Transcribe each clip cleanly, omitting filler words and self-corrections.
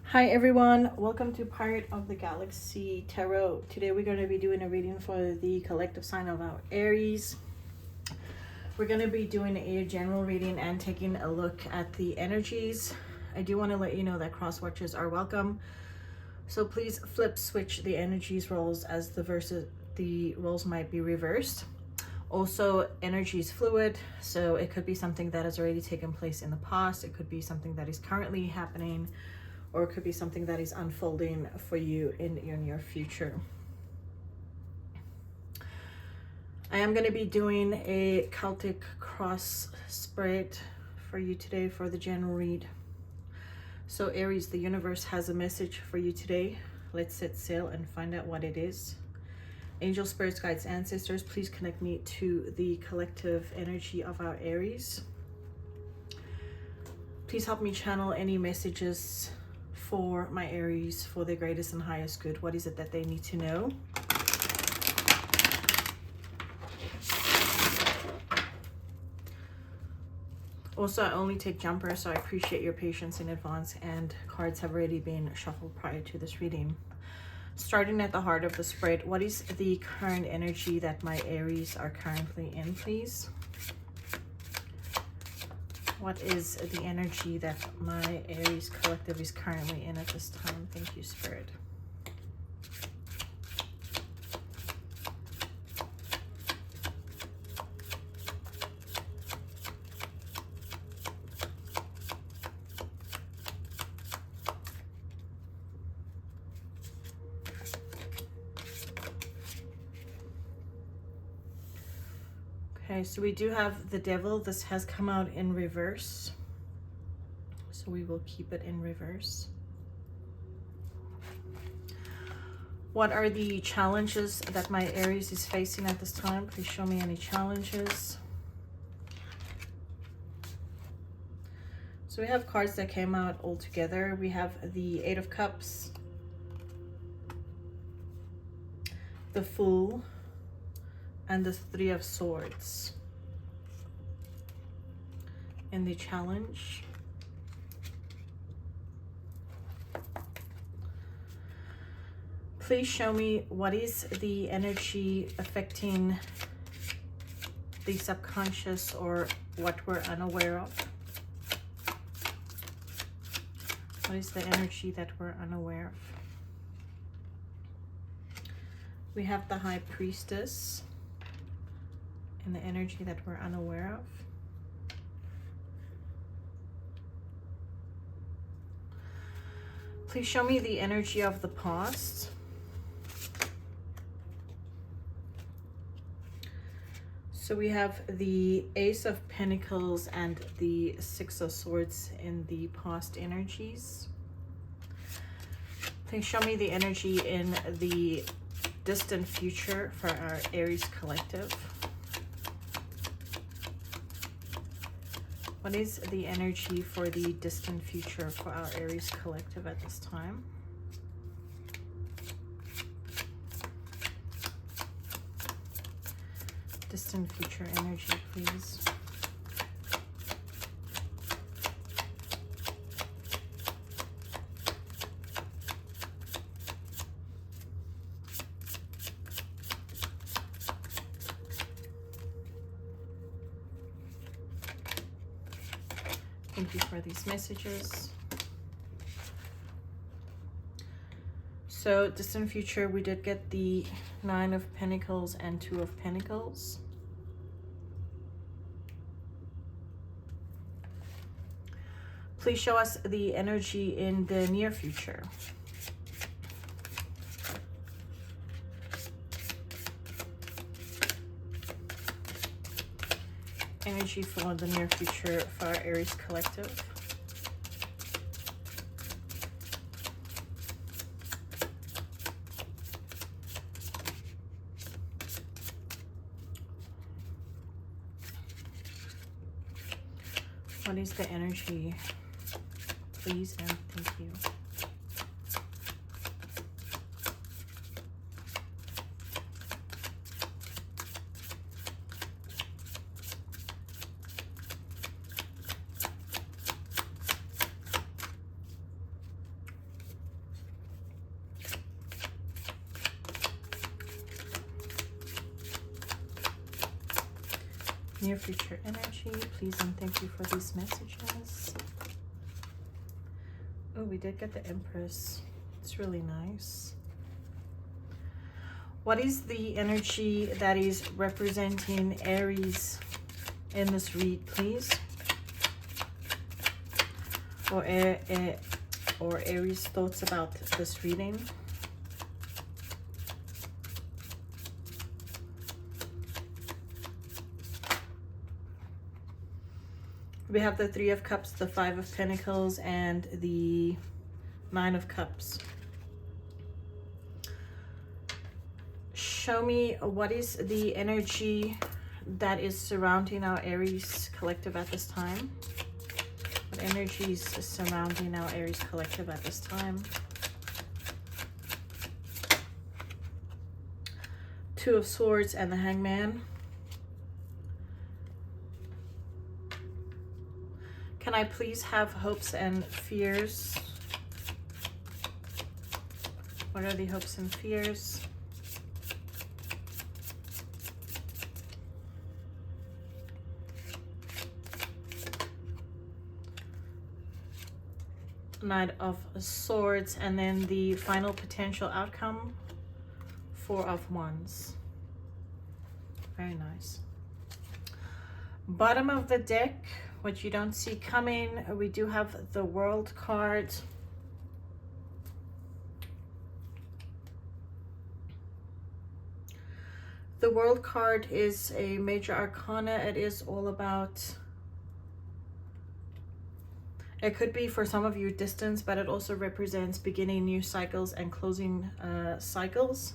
Hi everyone, welcome to Pirate of the Galaxy Tarot. Today we're going to be doing a reading for the collective sign of our Aries. We're going to be doing a general reading and taking a look at the energies. I do want to let you know that cross watchers are welcome. So please flip switch the energies roles as the roles might be reversed. Also, energy is fluid, so it could be something that has already taken place in the past. It could be something that is currently happening, or it could be something that is unfolding for you in your near future. I am going to be doing a Celtic cross spread for you today for the general read. So Aries, the universe has a message for you today. Let's set sail and find out what it is. Angel, spirits, guides, ancestors, please connect me to the collective energy of our Aries. Please help me channel any messages for my Aries for their greatest and highest good. What is it that they need to know? Also, I only take jumpers, so I appreciate your patience in advance, and cards have already been shuffled prior to this reading. Starting at the heart of the spread, what is the current energy that my Aries are currently in, please? What is the energy that my Aries collective is currently in at this time? Thank you, Spirit. Okay, so we do have the Devil. This has come out in reverse, so we will keep it in reverse. What are the challenges that my Aries is facing at this time? Please show me any challenges. So we have cards that came out all together. We have the Eight of Cups, the Fool, and the Three of Swords. In the challenge, please show me what is the energy affecting the subconscious or what we're unaware of. What is the energy that we're unaware of? We have the High Priestess and the energy that we're unaware of. Please show me the energy of the past. So we have the Ace of Pentacles and the Six of Swords in the past energies. Please show me the energy in the distant future for our Aries collective. What is the energy for the distant future for our Aries collective at this time? Distant future energy, please. Thank you for these messages. So, distant future, we did get the Nine of Pentacles and Two of Pentacles. Please show us the energy in the near future. Energy for the near future for our Aries collective. What is the energy, please, and thank you. near future energy, please and thank you for these messages. Oh, we did get the Empress. It's really nice. What is the energy that is representing Aries in this read, please? Or Aries' thoughts about this reading. We have the Three of Cups, the Five of Pentacles, and the Nine of Cups. Show me what is the energy that is surrounding our Aries collective at this time. What energy is surrounding our Aries collective at this time? Two of Swords and the Hangman. Can I please have hopes and fears? What are the hopes and fears? Knight of Swords, and then the final potential outcome, Four of Wands. Very nice. Bottom of the deck, what you don't see coming, we do have the World card. The World card is a major arcana. It is all about, it could be for some of you distance, but it also represents beginning new cycles and closing cycles.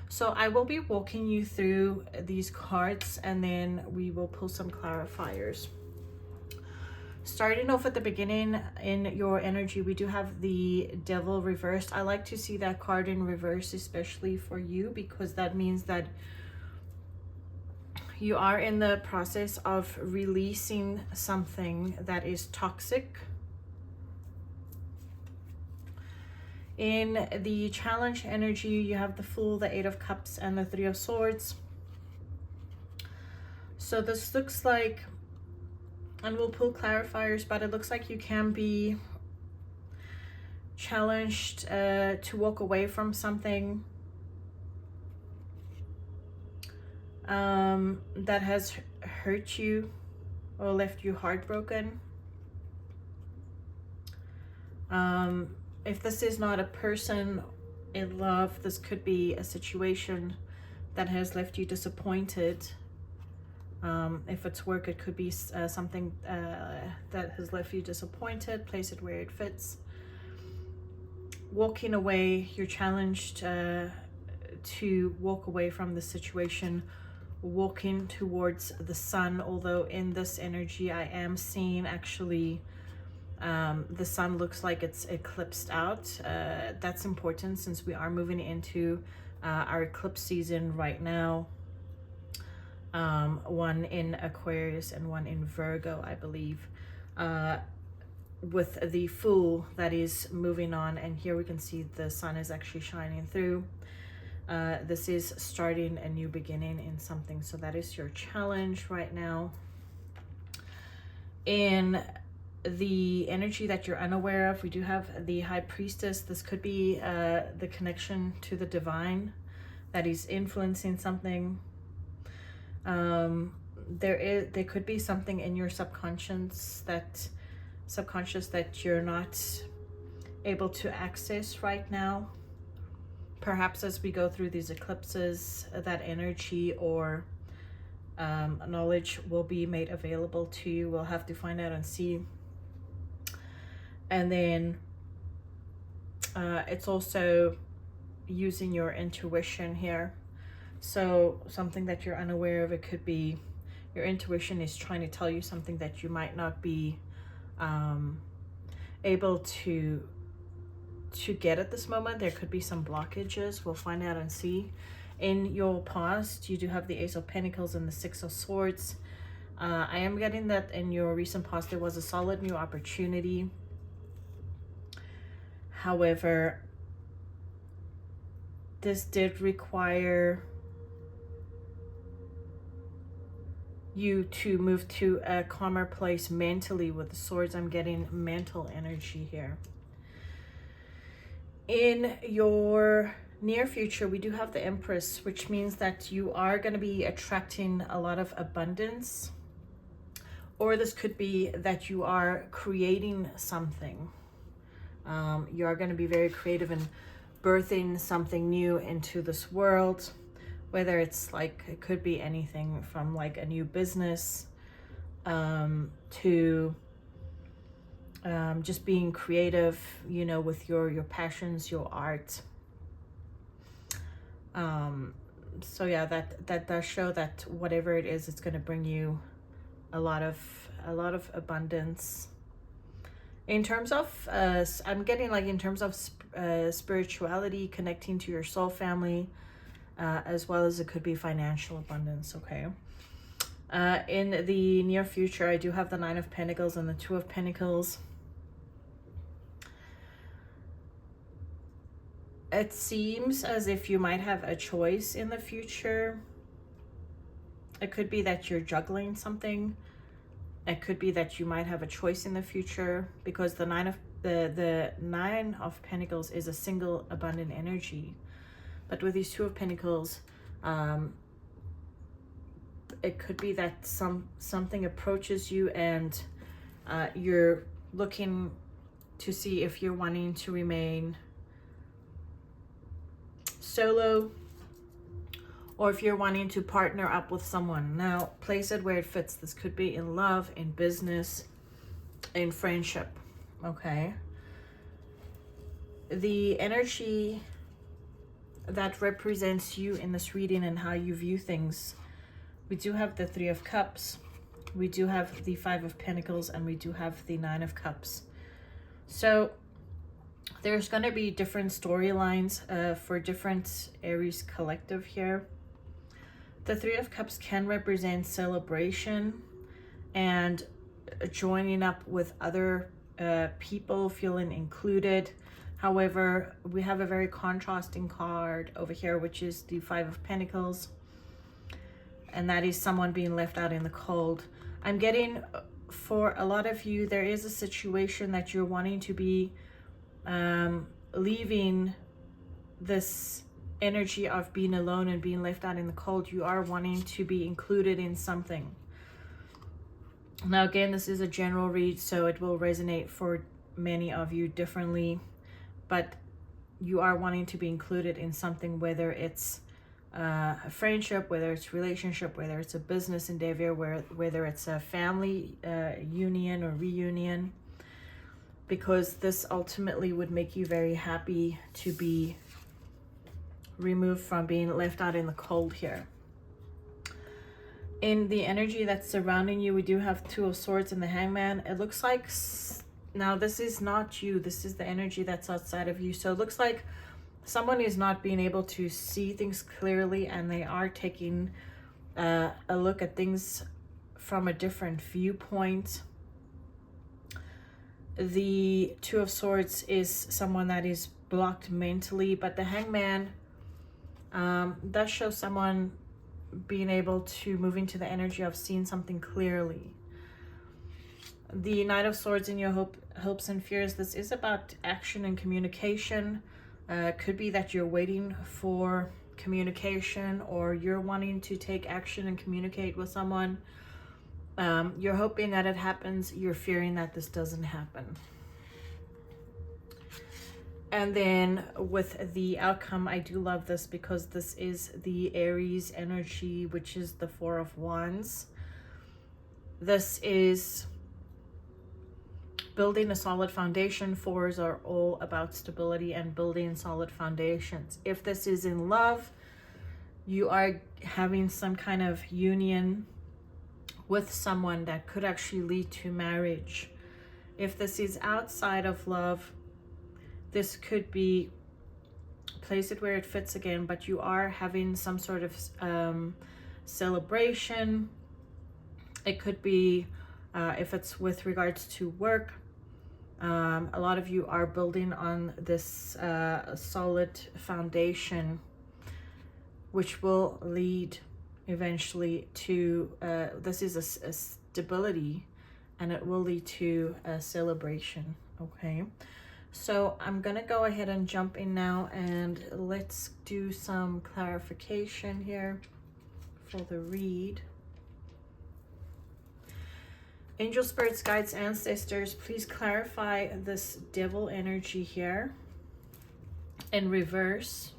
So I will be walking you through these cards and then we will pull some clarifiers. Starting off at the beginning in your energy, we do have the Devil reversed. I like to see that card in reverse, especially for you, because that means that you are in the process of releasing something that is toxic. In the challenge energy, you have the Fool, the Eight of Cups, and the Three of Swords. So this looks like, and we'll pull clarifiers, but it looks like you can be challenged to walk away from something that has hurt you or left you heartbroken. If this is not a person in love, this could be a situation that has left you disappointed. If it's work, it could be something that has left you disappointed. Place it where it fits. Walking away, you're challenged to walk away from the situation, walking towards the sun. Although in this energy, I am seeing actually the sun looks like it's eclipsed out. That's important since we are moving into our eclipse season right now. One in Aquarius and one in Virgo, I believe, with the Fool that is moving on, and here we can see the sun is actually shining through. This is starting a new beginning in something, so that is your challenge right now. In the energy that you're unaware of, we do have the High Priestess. This could be the connection to the divine that is influencing something. There could be something in your subconscious that you're not able to access right now. Perhaps as we go through these eclipses, that energy or knowledge will be made available to you. We'll have to find out and see. And then it's also using your intuition here. So something that you're unaware of, it could be your intuition is trying to tell you something that you might not be able to get at this moment. There could be some blockages. We'll find out and see. In your past, you do have the Ace of Pentacles and the Six of Swords. I am getting that in your recent past there was a solid new opportunity. However, this did require you to move to a calmer place mentally. With the swords, I'm getting mental energy here. In your near future, we do have the Empress, which means that you are going to be attracting a lot of abundance, or this could be that you are creating something. You are going to be very creative in birthing something new into this world, whether it's like, it could be anything from like a new business to just being creative, you know, with your passions, your art. So yeah, that does show that whatever it is, it's going to bring you a lot of abundance. In terms of I'm getting like in terms of spirituality, connecting to your soul family, as well as it could be financial abundance. Okay. In the near future, I do have the Nine of Pentacles and the Two of Pentacles. It seems as if you might have a choice in the future. It could be that you're juggling something. It could be that you might have a choice in the future, because the Nine of Pentacles is a single abundant energy. But with these Two of Pentacles, it could be that something approaches you and you're looking to see if you're wanting to remain solo, or if you're wanting to partner up with someone. Now, place it where it fits. This could be in love, in business, in friendship. Okay. The energy that represents you in this reading and how you view things, we do have the Three of Cups, we do have the Five of Pentacles, and we do have the Nine of Cups. So there's going to be different storylines for different Aries collective here. The Three of Cups can represent celebration and joining up with other people, feeling included. However, we have a very contrasting card over here, which is the Five of Pentacles. And that is someone being left out in the cold. I'm getting, for a lot of you, there is a situation that you're wanting to be leaving this energy of being alone and being left out in the cold. You are wanting to be included in something. Now, again, this is a general read, so it will resonate for many of you differently. But you are wanting to be included in something, whether it's a friendship, whether it's relationship, whether it's a business endeavor, whether it's a family union or reunion, because this ultimately would make you very happy to be removed from being left out in the cold here. In the energy that's surrounding you, we do have Two of Swords and the Hangman. It looks like, now this is not you, this is the energy that's outside of you. So it looks like someone is not being able to see things clearly, and they are taking a look at things from a different viewpoint. The Two of Swords is someone that is blocked mentally, but the Hangman does show someone being able to move into the energy of seeing something clearly. The Knight of Swords in your hopes and fears, this is about action and communication. Could be that you're waiting for communication, or you're wanting to take action and communicate with someone. You're hoping that it happens. You're fearing that this doesn't happen. And then with the outcome, I do love this because this is the Aries energy, which is the Four of Wands. This is building a solid foundation. Fours are all about stability and building solid foundations. If this is in love, you are having some kind of union with someone that could actually lead to marriage. If this is outside of love, this could be, place it where it fits again, but you are having some sort of celebration. It could be, if it's with regards to work, a lot of you are building on this solid foundation, which will lead eventually to, this is a stability, and it will lead to a celebration, okay? So I'm gonna go ahead and jump in now, and let's do some clarification here for the read. Angel, spirits, guides, ancestors, please clarify this devil energy here in reverse.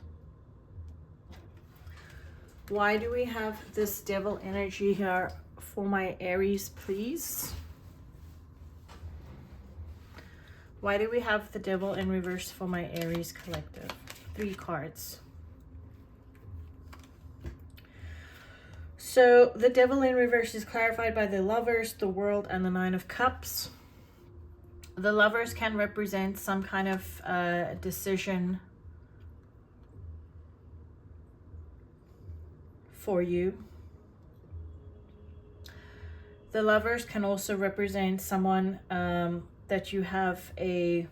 Why do we have this devil energy here for my Aries, please? Why do we have the devil in reverse for my Aries collective? 3 cards. So the devil in reverse is clarified by the Lovers, the World, and the 9 of Cups. The Lovers can represent some kind of decision for you. The Lovers can also represent someone that you have a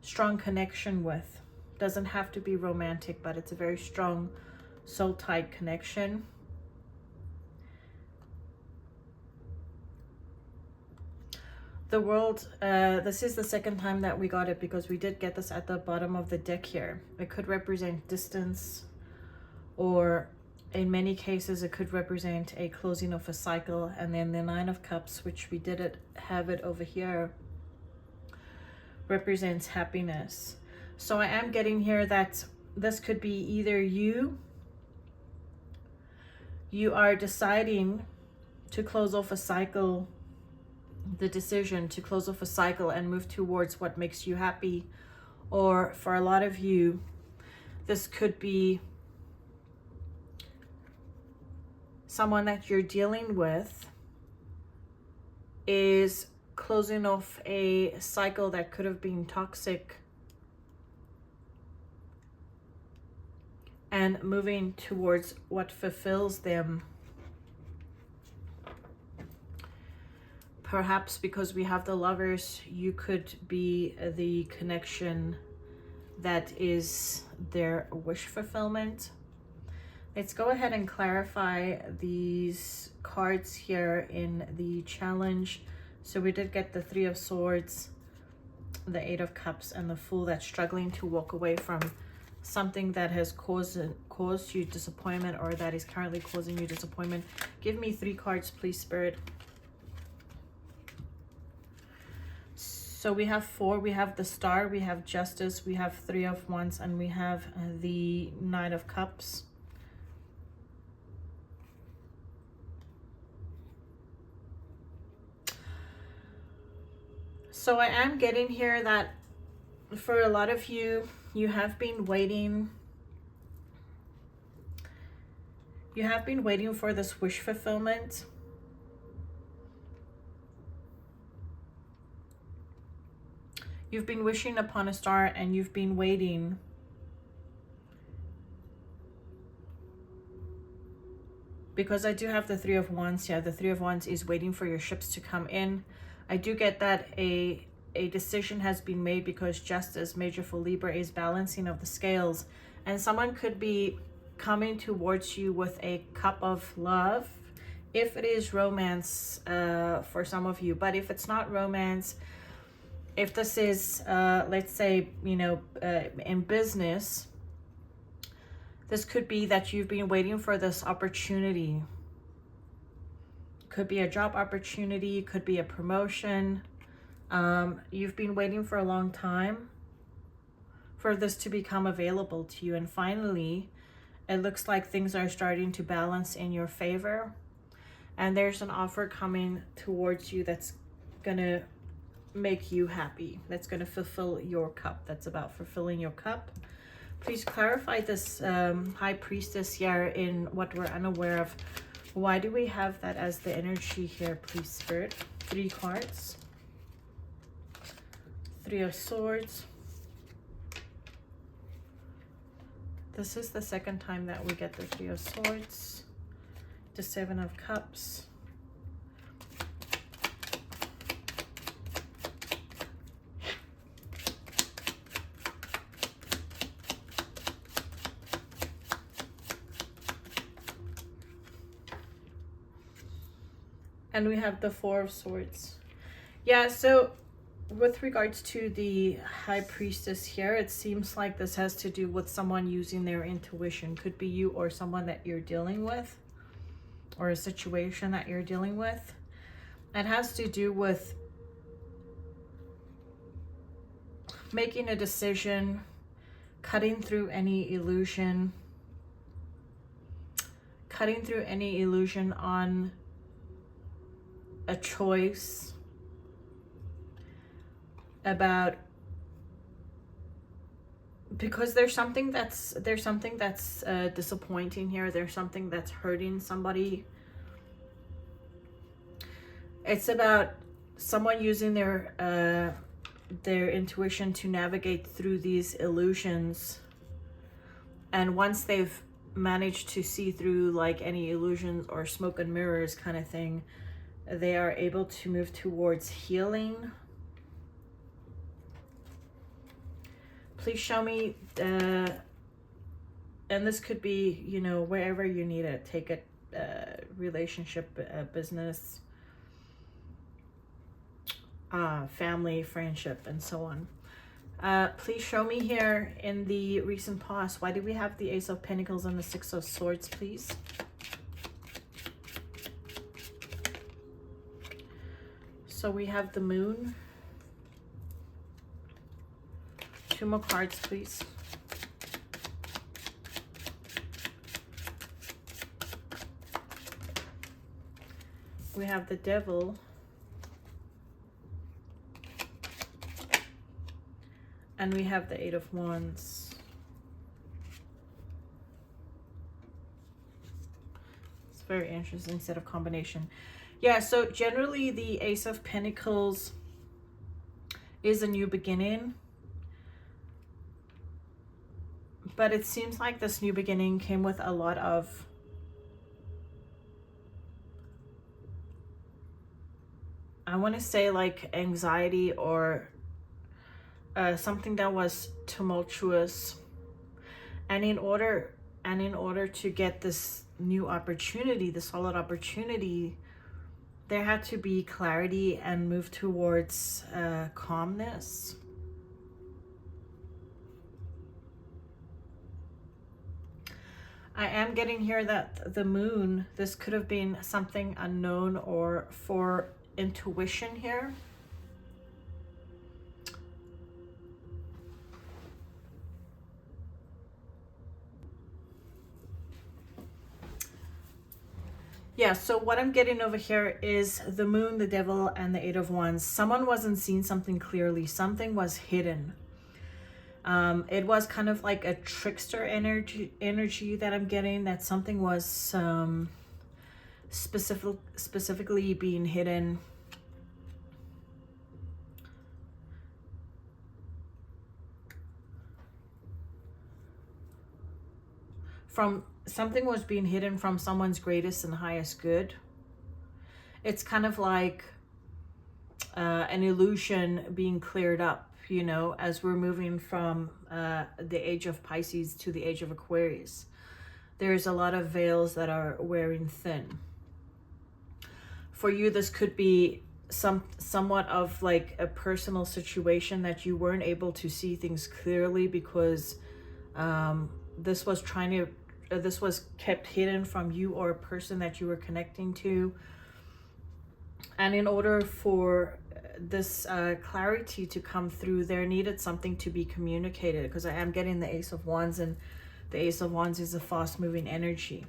strong connection with. Doesn't have to be romantic, but it's a very strong soul-tied connection. The World, this is the second time that we got it, because we did get this at the bottom of the deck here. It could represent distance, or in many cases it could represent a closing of a cycle. And then the 9 of Cups, which we did have it over here, represents happiness. So I am getting here that this could be either you are deciding to close off a cycle, the decision to close off a cycle and move towards what makes you happy. Or for a lot of you, this could be someone that you're dealing with is closing off a cycle that could have been toxic and moving towards what fulfills them. Perhaps because we have the Lovers, you could be the connection that is their wish fulfillment. Let's go ahead and clarify these cards here in the challenge. So we did get the 3 of Swords, the 8 of Cups, and the Fool, that's struggling to walk away from something that has caused you disappointment, or that is currently causing you disappointment. Give me 3 cards, please, Spirit. So we have 4, we have the Star, we have Justice, we have 3 of Wands, and we have the 9 of Cups. So I am getting here that for a lot of you, you have been waiting. You have been waiting for this wish fulfillment. You've been wishing upon a star, and you've been waiting. Because I do have the 3 of Wands. Yeah, the 3 of Wands is waiting for your ships to come in. I do get that a decision has been made, because Justice, major for Libra, is balancing of the scales. And someone could be coming towards you with a cup of love, if it is romance for some of you. But if it's not romance, if this is, let's say, you know, in business, this could be that you've been waiting for this opportunity. Could be a job opportunity, could be a promotion. You've been waiting for a long time for this to become available to you. And finally, it looks like things are starting to balance in your favor. And there's an offer coming towards you that's going to make you happy. That's going to fulfill your cup. That's about fulfilling your cup. Please clarify this High Priestess here in what we're unaware of. Why do we have that as the energy here, please, Spirit? 3 cards. 3 of Swords. This is the second time that we get the 3 of Swords. The 7 of Cups. And we have the Four of Swords. Yeah, so with regards to the High Priestess here, it seems like this has to do with someone using their intuition. Could be you or someone that you're dealing with, or a situation that you're dealing with. It has to do with making a decision, cutting through any illusion, on a choice about, because there's something that's disappointing here. There's something that's hurting somebody. It's about someone using their intuition to navigate through these illusions, and once they've managed to see through like any illusions or smoke and mirrors kind of thing, they are able to move towards healing. Please show me, and this could be, you know, wherever you need it. Take it, relationship, business, family, friendship, and so on. Please show me here in the recent past, why do we have the Ace of Pentacles and the Six of Swords, please? So we have the Moon. 2 more cards, please. We have the Devil. And we have the Eight of Wands. It's a very interesting set of combination. Yeah, so generally the Ace of Pentacles is a new beginning. But it seems like this new beginning came with a lot of I want to say like anxiety, or something that was tumultuous. And in order to get this new opportunity, the solid opportunity, there had to be clarity and move towards calmness. I am getting here that the Moon, this could have been something unknown or for intuition here. Yeah, so what I'm getting over here is the Moon, the Devil, and the Eight of Wands. Someone wasn't seeing something clearly. Something was hidden. It was kind of like a trickster energy that I'm getting, that something was specifically being hidden. Something was being hidden from someone's greatest and highest good. It's kind of like an illusion being cleared up, you know, as we're moving from the age of Pisces to the age of Aquarius. There's a lot of veils that are wearing thin. For you, this could be somewhat of like a personal situation that you weren't able to see things clearly because this was kept hidden from you or a person that you were connecting to. And in order for this clarity to come through, there needed something to be communicated, because I am getting the Ace of Wands, and the Ace of Wands is a fast-moving energy.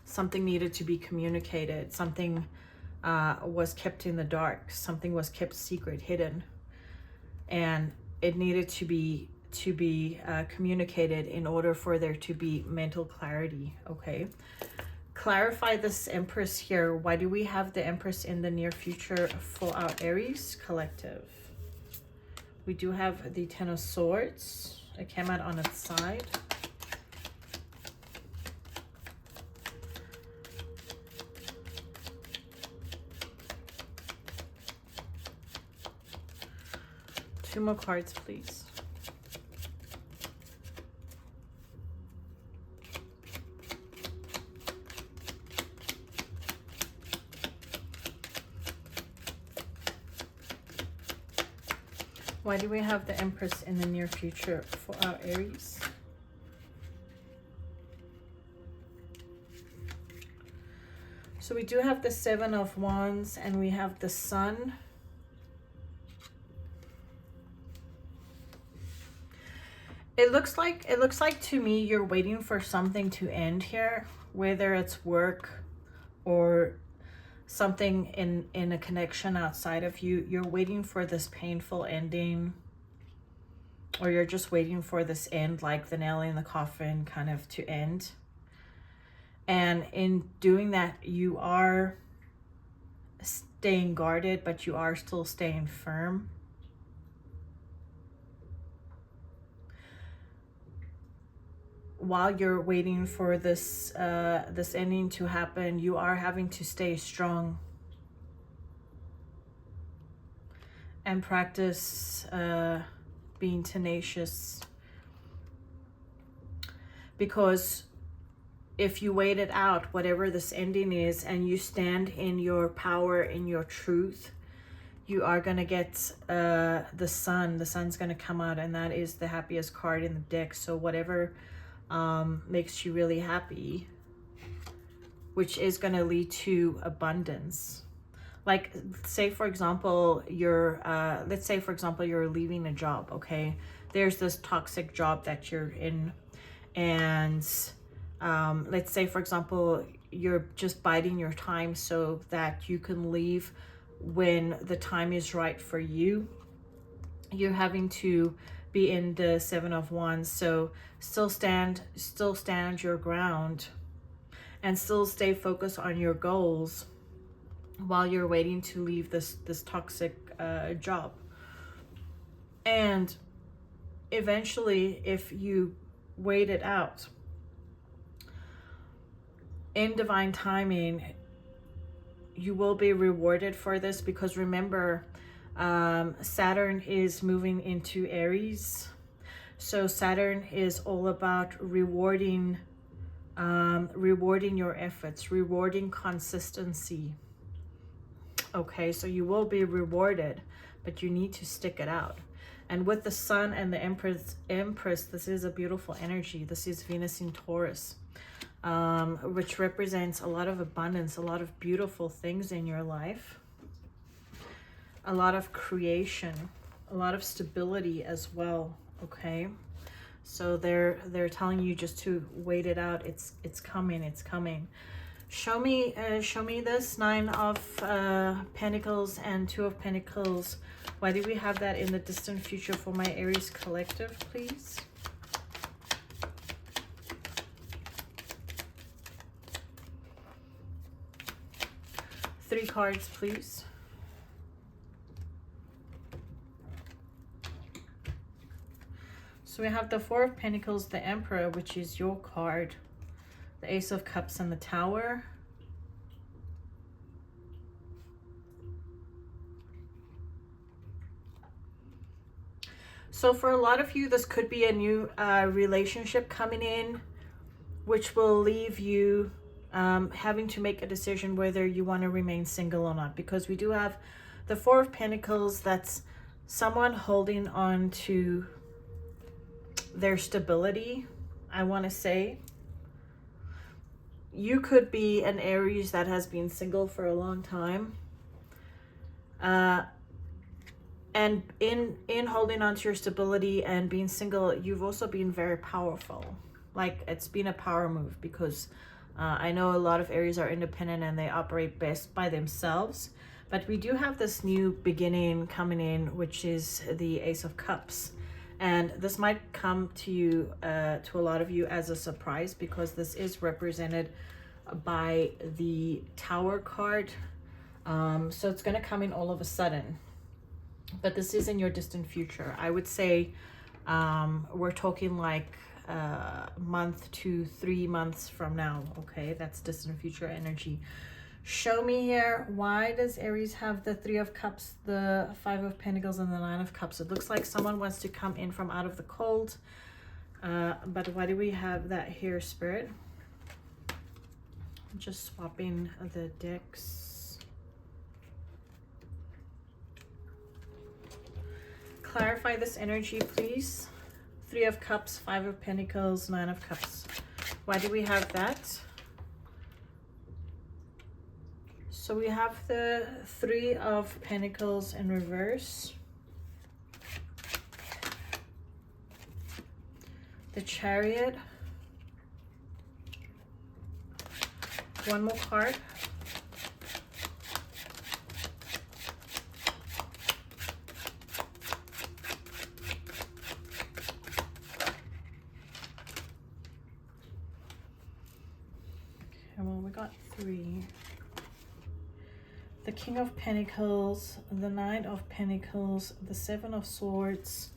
Something needed to be communicated. Something was kept in the dark. Something was kept secret, hidden, and it needed to be communicated in order for there to be mental clarity. Okay, clarify this Empress here. Why do we have the Empress in the near future for our Aries collective? We do have the Ten of Swords. It came out on its side. Two more cards, please. Why do we have the Empress in the near future for our Aries? So we do have the Seven of Wands and we have the Sun. It looks like to me you're waiting for something to end here, whether it's work or something in a connection outside of you. You're waiting for this painful ending, or you're just waiting for this end, like the nail in the coffin kind of to end. And in doing that, you are staying guarded, but you are still staying firm. While you're waiting for this this ending to happen, you are having to stay strong and practice being tenacious, because if you wait it out, whatever this ending is, and you stand in your power, in your truth, you are going to get the sun. The sun's going to come out, and that is the happiest card in the deck. So whatever makes you really happy, which is going to lead to abundance. Like, say for example, let's say for example you're leaving a job, okay? There's this toxic job that you're in, and let's say for example you're just biding your time so that you can leave when the time is right for you. You're having to be in the Seven of Wands, so still stand your ground and still stay focused on your goals while you're waiting to leave this toxic job. And eventually, if you wait it out, in divine timing, you will be rewarded for this, because remember, Saturn is moving into Aries. So Saturn is all about rewarding your efforts, rewarding consistency. Okay, so you will be rewarded, but you need to stick it out. And with the Sun and the Empress, this is a beautiful energy. This is Venus in Taurus, which represents a lot of abundance, a lot of beautiful things in your life, a lot of creation, a lot of stability as well. Okay, so they're telling you just to wait it out. It's coming. It's coming. Show me this Nine of Pentacles and Two of Pentacles. Why do we have that in the distant future for my Aries collective, please? Three cards, please. So we have the Four of Pentacles, the Emperor, which is your card, the Ace of Cups, and the Tower. So for a lot of you, this could be a new relationship coming in, which will leave you having to make a decision whether you want to remain single or not, because we do have the Four of Pentacles. That's someone holding on to their stability, I want to say. You could be an Aries that has been single for a long time, and in holding on to your stability and being single, you've also been very powerful. Like, it's been a power move, because I know a lot of Aries are independent and they operate best by themselves. But we do have this new beginning coming in, which is the Ace of Cups. And this might come to you, to a lot of you, as a surprise, because this is represented by the Tower card. So it's going to come in all of a sudden. But this is in your distant future. I would say we're talking like a month to 3 months from now. Okay, that's distant future energy. Show me here, why does Aries have the Three of Cups, the Five of Pentacles, and the Nine of Cups? It looks like someone wants to come in from out of the cold. But why do we have that here, Spirit? I'm just swapping the decks. Clarify this energy, please. 3 of Cups, 5 of Pentacles, 9 of Cups. Why do we have that? So we have the 3 of Pentacles in reverse. The Chariot. One more card. Well, we got 3. The King of Pentacles, the Knight of Pentacles, the 7 of Swords,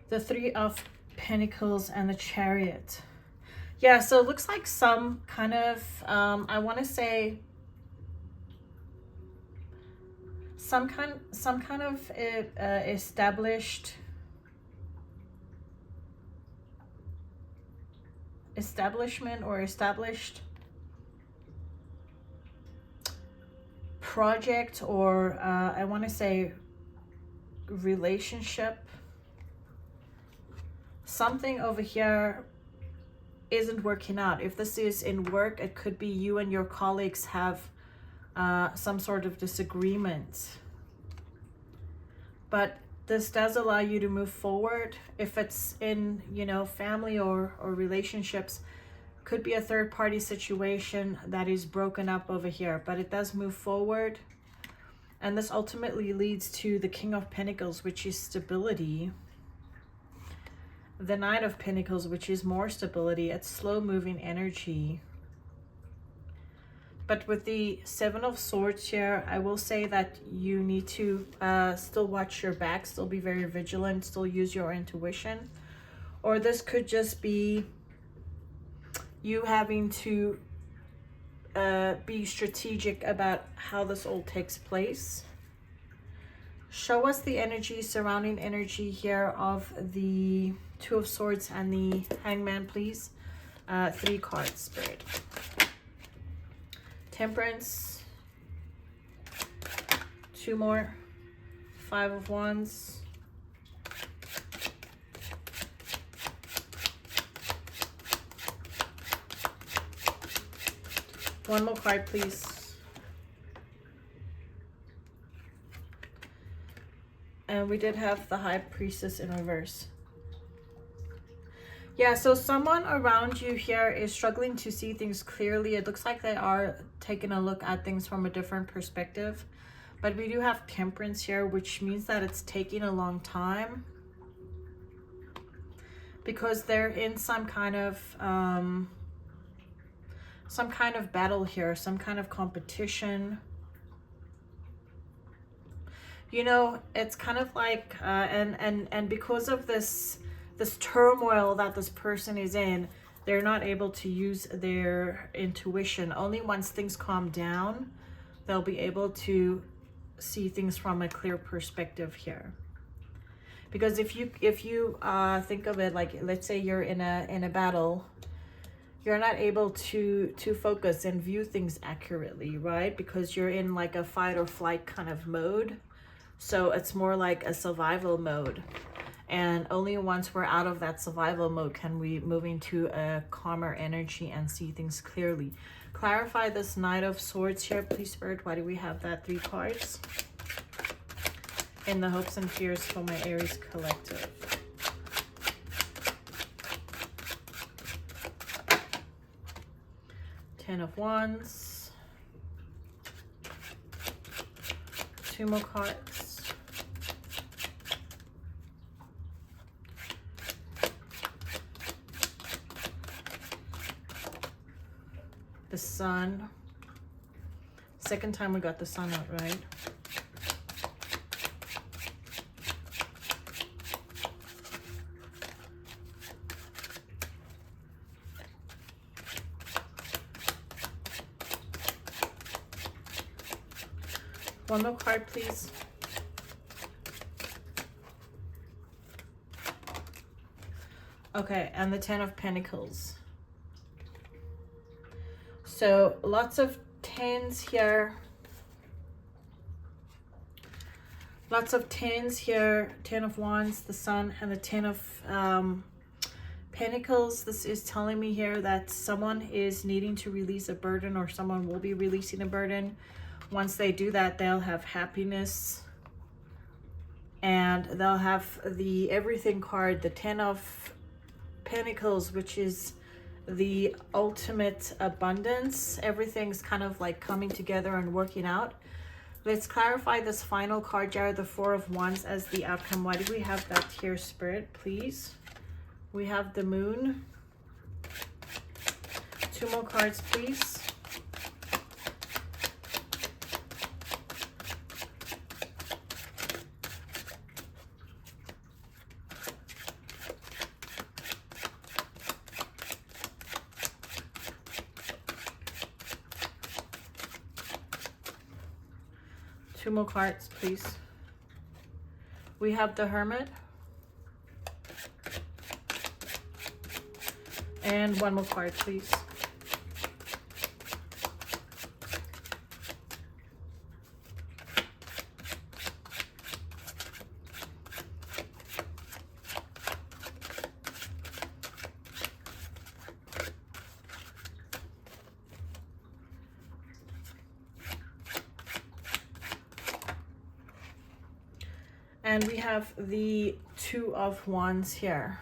the 3 of Pentacles, and the Chariot. Yeah, so it looks like some kind of, I want to say, some kind of establishment or established project, or I want to say relationship. Something over here isn't working out. If this is in work, it could be you and your colleagues have some sort of disagreement. But this does allow you to move forward. If it's in, you know, family or relationships, could be a third-party situation that is broken up over here, but it does move forward. And this ultimately leads to the King of Pentacles, which is stability. The Knight of Pentacles, which is more stability. It's slow-moving energy. But with the 7 of Swords here, I will say that you need to still watch your back, still be very vigilant, still use your intuition. Or this could just be you having to be strategic about how this all takes place. Show us the energy, surrounding energy here of the 2 of Swords and the Hangman, please. 3 cards, Spirit. Temperance. 2 more. 5 of Wands. One more card, please. And we did have the High Priestess in reverse. Yeah, so someone around you here is struggling to see things clearly. It looks like they are taking a look at things from a different perspective. But we do have Temperance here, which means that it's taking a long time. Because they're in some kind of battle here, some kind of competition. You know, it's kind of like, and because of this turmoil that this person is in, they're not able to use their intuition. Only once things calm down, they'll be able to see things from a clear perspective here. Because if you think of it like, let's say you're in a battle, you're not able to focus and view things accurately, right? Because you're in like a fight or flight kind of mode. So it's more like a survival mode. And only once we're out of that survival mode can we move into a calmer energy and see things clearly. Clarify this Knight of Swords here, please, Spirit. Why do we have that 3 cards? In the hopes and fears for my Aries collective. Ten of Wands. 2 more cards. The Sun. Second time we got the Sun out, right? One more card, please. Okay, and the 10 of Pentacles. So lots of tens here. Lots of tens here. 10 of Wands, the Sun, and the 10 of Pentacles. This is telling me here that someone is needing to release a burden, or someone will be releasing a burden. Once they do that, they'll have happiness, and they'll have the Everything card, the 10 of Pentacles, which is the ultimate abundance. Everything's kind of like coming together and working out. Let's clarify this final card, Jared, the 4 of Wands, as the outcome. Why do we have that here, Spirit, please? We have the Moon. 2 more cards, please. Two more cards, please. We have the Hermit. And 1 more card, please. And we have the 2 of Wands here.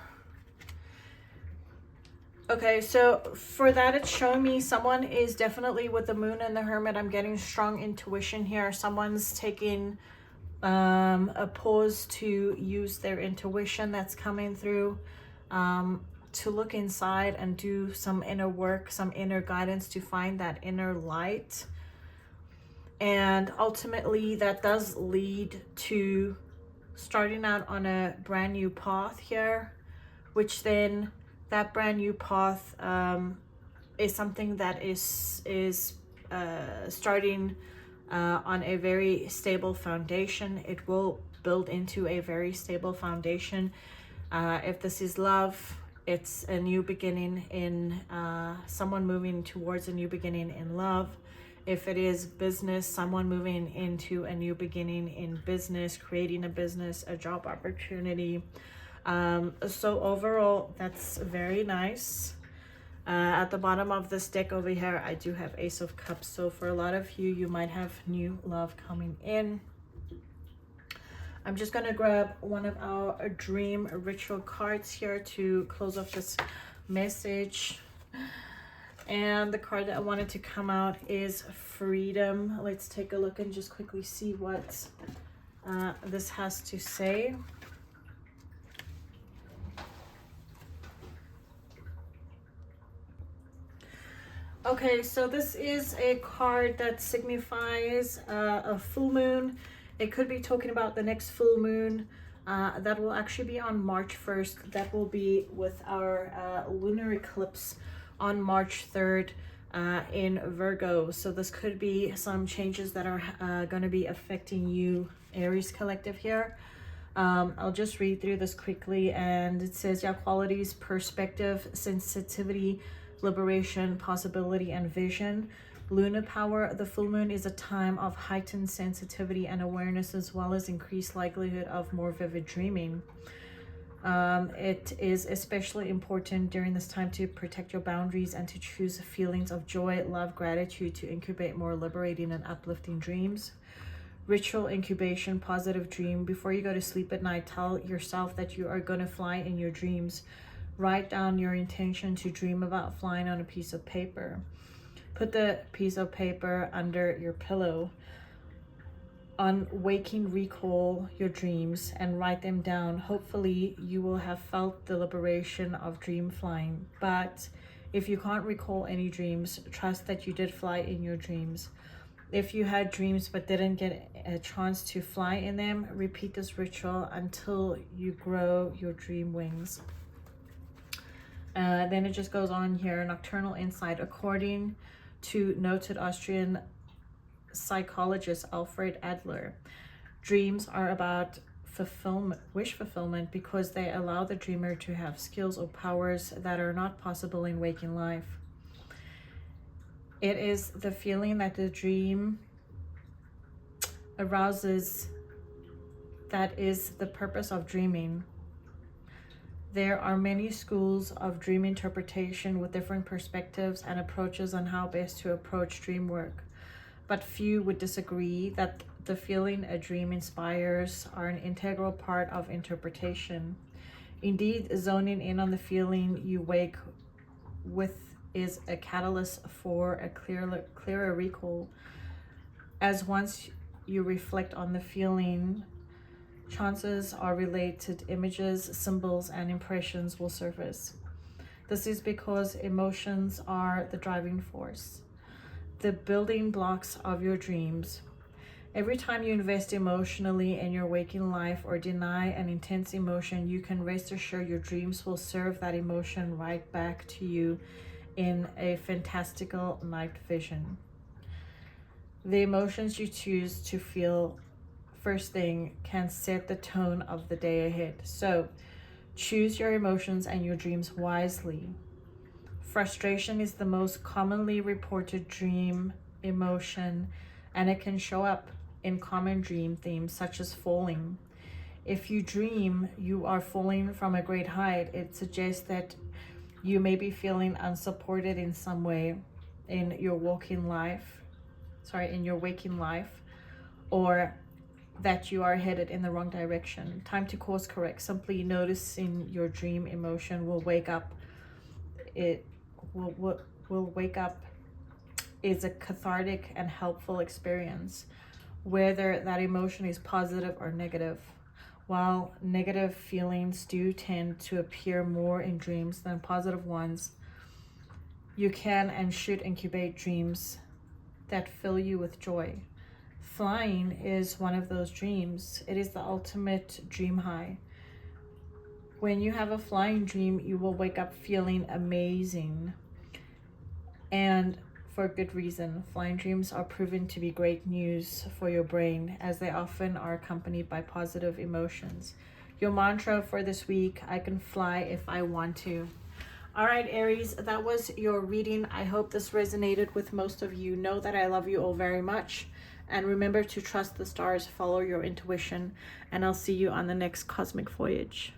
Okay, so for that, it's showing me someone is definitely with the Moon and the Hermit. I'm getting strong intuition here. Someone's taking a pause to use their intuition that's coming through, to look inside and do some inner work, some inner guidance to find that inner light. And ultimately, that does lead to starting out on a brand new path here, which then that brand new path is something that is starting on a very stable foundation. It will build into a very stable foundation. If this is love, it's a new beginning in someone moving towards a new beginning in love. If it is business, someone moving into a new beginning in business, creating a business, a job opportunity. So overall, that's very nice. At the bottom of this deck over here, I do have Ace of Cups. So for a lot of you, you might have new love coming in. I'm just going to grab one of our dream ritual cards here to close off this message. And the card that I wanted to come out is Freedom. Let's take a look and just quickly see what this has to say. Okay, so this is a card that signifies a full moon. It could be talking about the next full moon. That will actually be on March 1st. That will be with our lunar eclipse on March 3rd in Virgo. So this could be some changes that are going to be affecting you, Aries collective here. I'll just read through this quickly, and it says your qualities: perspective, sensitivity, liberation, possibility, and vision. Lunar power. The full moon is a time of heightened sensitivity and awareness, as well as increased likelihood of more vivid dreaming. It is especially important during this time to protect your boundaries and to choose feelings of joy, love, gratitude to incubate more liberating and uplifting dreams. Ritual incubation, positive dream. Before you go to sleep at night, tell yourself that you are going to fly in your dreams. Write down your intention to dream about flying on a piece of paper. Put the piece of paper under your pillow. On waking, recall your dreams and write them down. Hopefully, you will have felt the liberation of dream flying. But if you can't recall any dreams, trust that you did fly in your dreams. If you had dreams but didn't get a chance to fly in them, repeat this ritual until you grow your dream wings. Then it just goes on here. Nocturnal insight. According to noted Austrian psychologist Alfred Adler, dreams are about fulfillment, wish fulfillment, because they allow the dreamer to have skills or powers that are not possible in waking life. It is the feeling that the dream arouses that is the purpose of dreaming. There are many schools of dream interpretation with different perspectives and approaches on how best to approach dream work, but few would disagree that the feeling a dream inspires are an integral part of interpretation. Indeed, zoning in on the feeling you wake with is a catalyst for a clearer recall, as once you reflect on the feeling, chances are related images, symbols, and impressions will surface. This is because emotions are the driving force, the building blocks of your dreams. Every time you invest emotionally in your waking life or deny an intense emotion, you can rest assured your dreams will serve that emotion right back to you in a fantastical night vision. The emotions you choose to feel first thing can set the tone of the day ahead. So choose your emotions and your dreams wisely. Frustration is the most commonly reported dream emotion, and it can show up in common dream themes such as falling. If you dream you are falling from a great height, it suggests that you may be feeling unsupported in some way in your waking life, or that you are headed in the wrong direction. Time to course correct. Simply noticing your dream emotion will wake up. It will wake up is a cathartic and helpful experience, whether that emotion is positive or negative. While negative feelings do tend to appear more in dreams than positive ones, you can and should incubate dreams that fill you with joy. Flying is one of those dreams. It is the ultimate dream high. When you have a flying dream, you will wake up feeling amazing. And for good reason. Flying dreams are proven to be great news for your brain, as they often are accompanied by positive emotions. Your mantra for this week: I can fly if I want to. All right, Aries, that was your reading. I hope this resonated with most of you. Know that I love you all very much. And remember to trust the stars, follow your intuition, and I'll see you on the next cosmic voyage.